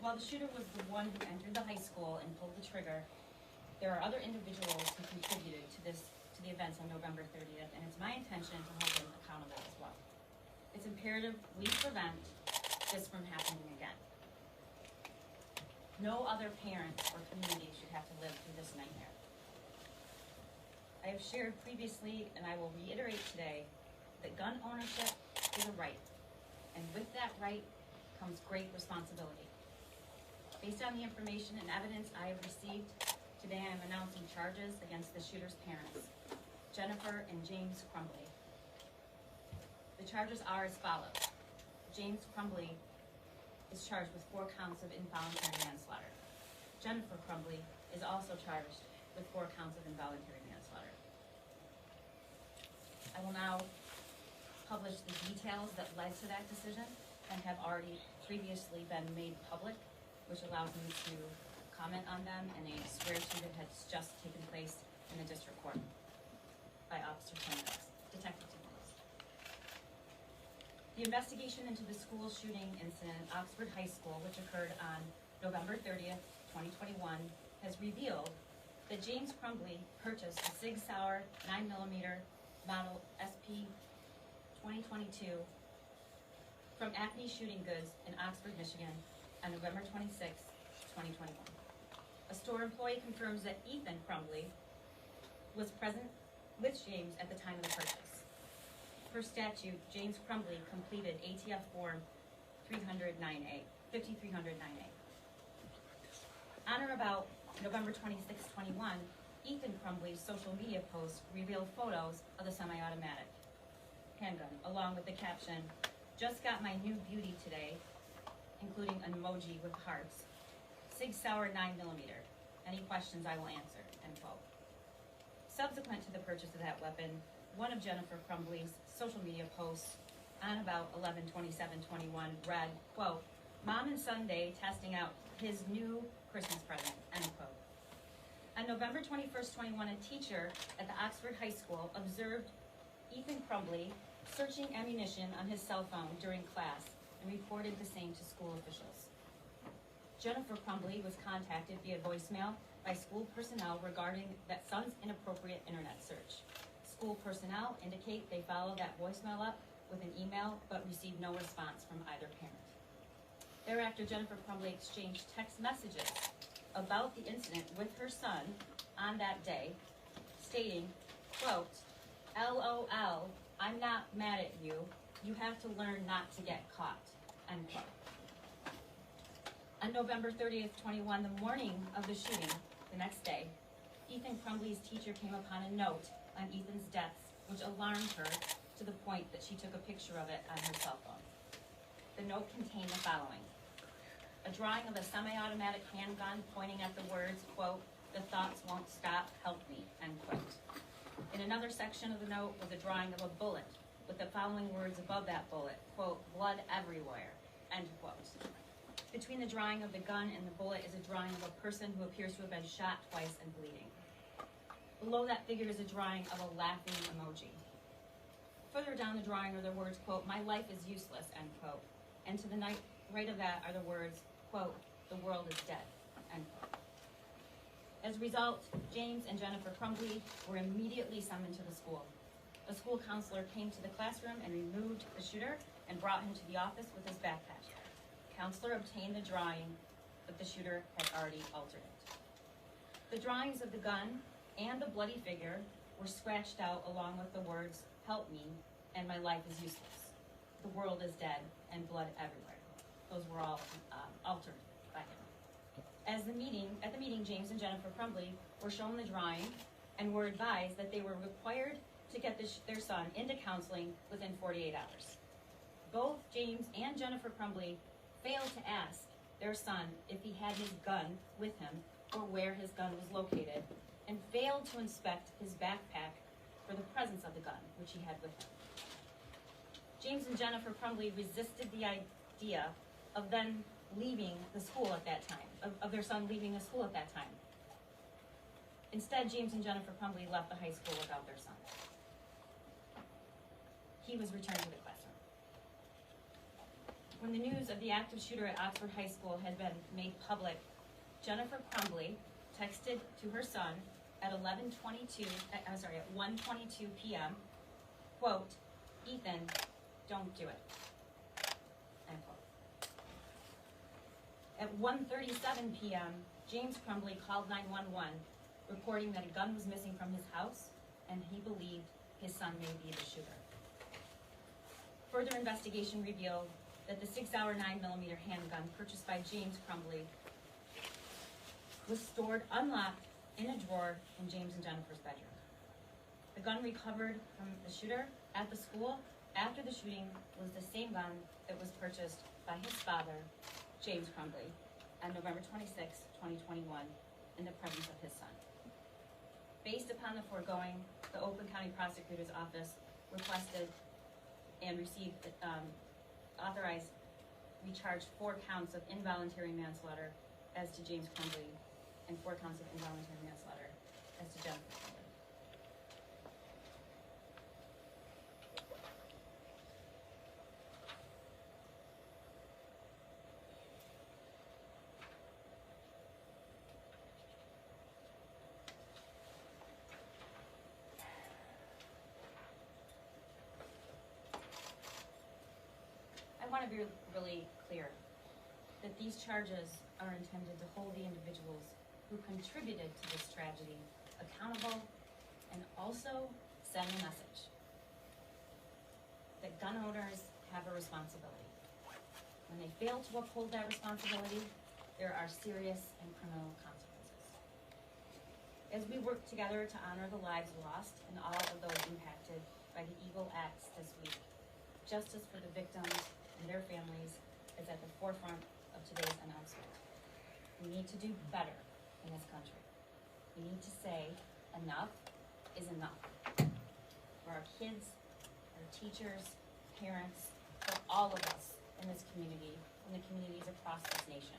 While the shooter was the one who entered the high school and pulled the trigger, there are other individuals who contributed to the events on November 30th, and it's my intention to hold them accountable as well. It's imperative we prevent this from happening again. No other parent or community should have to live through this nightmare. I have shared previously, and I will reiterate today, that gun ownership is a right, and with that right comes great responsibility. Based on the information and evidence I have received, today I am announcing charges against the shooter's parents, Jennifer and James Crumbly. The charges are as follows. James Crumbly is charged with 4 counts of involuntary manslaughter. Jennifer Crumbly is also charged with 4 counts of involuntary manslaughter. I will now publish the details that led to that decision and have already previously been made public, which allows me to comment on them, and a swear to that has just taken place in the district court by Officer Timmons, Detective Timmons. The investigation into the school shooting incident at Oxford High School, which occurred on November 30th, 2021, has revealed that James Crumbly purchased a Sig Sauer 9mm model SP 2022 from Acme Shooting Goods in Oxford, Michigan on November 26, 2021. A store employee confirms that Ethan Crumbly was present with James at the time of the purchase. Per statute, James Crumbly completed ATF Form 5309A. On or about November 26, 21, Ethan Crumbly's social media post revealed photos of the semi-automatic handgun, along with the caption, "Just got my new beauty today," including an emoji with hearts. Sig Sauer 9mm. Any questions I will answer, end quote. Subsequent to the purchase of that weapon, one of Jennifer Crumbly's social media posts on about 11/27/21 read, quote, "Mom and Sunday testing out his new Christmas present," end quote. On November 21st, 21, a teacher at the Oxford High School observed Ethan Crumbly searching ammunition on his cell phone during class and reported the same to school officials. Jennifer Crumbly was contacted via voicemail by school personnel regarding that son's inappropriate internet search. School personnel indicate they followed that voicemail up with an email but received no response from either parent. Thereafter, Jennifer Crumbly exchanged text messages about the incident with her son on that day, stating, quote, "LOL, I'm not mad at you. You have to learn not to get caught," end quote. On November 30th, 21, the morning of the shooting, the next day, Ethan Crumbly's teacher came upon a note on Ethan's death, which alarmed her to the point that she took a picture of it on her cell phone. The note contained the following: a drawing of a semi-automatic handgun pointing at the words, quote, "The thoughts won't stop, help me," end quote. In another section of the note was a drawing of a bullet with the following words above that bullet, quote, "Blood everywhere," end quote. Between the drawing of the gun and the bullet is a drawing of a person who appears to have been shot twice and bleeding. Below that figure is a drawing of a laughing emoji. Further down the drawing are the words, quote, "My life is useless," end quote. And to the right of that are the words, quote, "The world is dead," end quote. As a result, James and Jennifer Crumbly were immediately summoned to the school. A school counselor came to the classroom and removed the shooter and brought him to the office with his backpack. The counselor obtained the drawing, but the shooter had already altered it. The drawings of the gun and the bloody figure were scratched out along with the words, "Help me," and "My life is useless," "The world is dead," and "Blood everywhere." Those were all altered by him. At the meeting, James and Jennifer Crumbly were shown the drawing and were advised that they were required to get their son into counseling within 48 hours. Both James and Jennifer Crumbly failed to ask their son if he had his gun with him or where his gun was located, and failed to inspect his backpack for the presence of the gun, which he had with him. James and Jennifer Crumbly resisted the idea of them leaving the school at that time, of their son leaving the school at that time. Instead, James and Jennifer Crumbly left the high school without their son. He was returned to the classroom. When the news of the active shooter at Oxford High School had been made public, Jennifer Crumbly texted to her son at 1:22 p.m., quote, "Ethan, don't do it," end quote. At 1:37 p.m., James Crumbly called 911, reporting that a gun was missing from his house and he believed his son may be the shooter. Further investigation revealed that the 6-hour 9mm handgun purchased by James Crumbly was stored unlocked in a drawer in James and Jennifer's bedroom. The gun recovered from the shooter at the school after the shooting was the same gun that was purchased by his father, James Crumbly, on November 26, 2021, in the presence of his son. Based upon the foregoing, the Oakland County Prosecutor's Office requested and received, authorized, we charged 4 counts of involuntary manslaughter as to James Crumbly and 4 counts of involuntary manslaughter as to Jennifer Crumbly. I want to be really clear that these charges are intended to hold the individuals who contributed to this tragedy accountable and also send a message that gun owners have a responsibility. When they fail to uphold that responsibility, there are serious and criminal consequences. As we work together to honor the lives lost and all of those impacted by the evil acts this week, justice for the victims and their families is at the forefront of today's announcement. We need to do better in this country. We need to say enough is enough. For our kids, our teachers, parents, for all of us in this community and the communities across this nation.